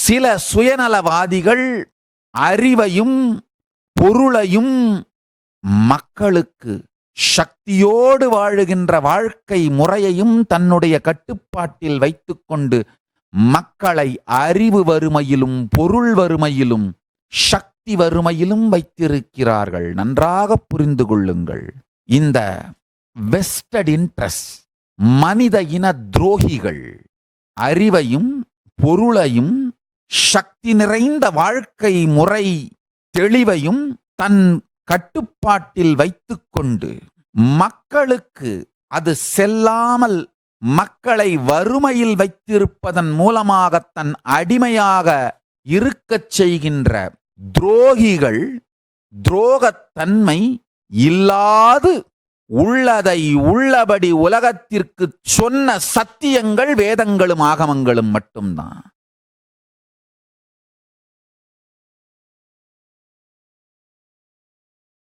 சில சுயநலவாதிகள் அறிவையும் பொருளையும் மக்களுக்கு சக்தியோடு வாழுகின்ற வாழ்க்கை முறையையும் தன்னுடைய கட்டுப்பாட்டில் வைத்துக்கொண்டு மக்களை அறிவு வறுமையிலும் பொருள் வறுமையிலும் சக்தி வறுமையிலும் வைத்திருக்கிறார்கள். நன்றாக புரிந்து கொள்ளுங்கள். இந்த வெஸ்டட் இன்ட்ரெஸ்ட், மனித இன துரோகிகள் அறிவையும் பொருளையும் சக்தி நிறைந்த வாழ்க்கை முறை தெளிவையும் தன் கட்டுப்பாட்டில் வைத்துக்கொண்டு மக்களுக்கு அது செல்லாமல் மக்களை வறுமையில் வைத்திருப்பதன் மூலமாக தன் அடிமையாக இருக்கச் செய்கின்ற துரோகிகள் துரோகத்தன்மை இல்லாது உள்ளதை உள்ளபடி உலகத்திற்கு சொன்ன சத்தியங்கள் வேதங்களும் ஆகமங்களும் மட்டும்தான்.